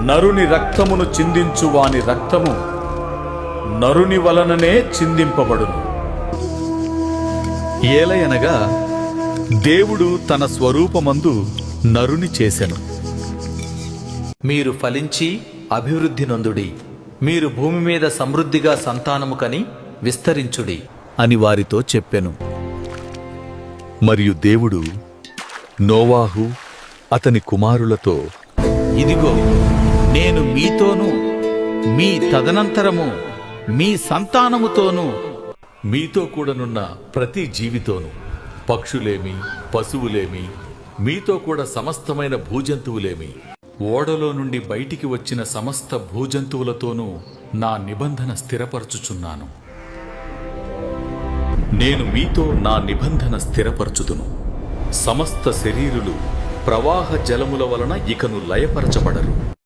నరుని రక్తమును చిందించు వాని రక్తము నరుని వలననే చిందింపబడును. ఏలయనగా దేవుడు తన స్వరూపమందు నరుని చేసెను. మీరు ఫలించి అభివృద్ధి నొందుడి, మీరు భూమి మీద సమృద్ధిగా సంతానము కని విస్తరించుడి అని వారితో చెప్పెను. మరియు దేవుడు నోవాహు అతని కుమారులతో, ఇదిగో నేను మీతోనూ మీ తదనంతరము మీ సంతానముతోనూ మీతో కూడానున్న ప్రతి జీవితోనూ, పక్షులేమి పశువులేమి, మీతో కూడా సమస్తమైన భూజంతువులేమి, ఓడలో నుండి బయటికి వచ్చిన సమస్త భూజంతువులతోనూ నా నిబంధన స్థిరపరచుచున్నాను. నేను మీతో నా నిబంధన స్థిరపరచుదును. సమస్త శరీరులు ప్రవాహ జలముల వలన ఇకను లయపరచబడరు.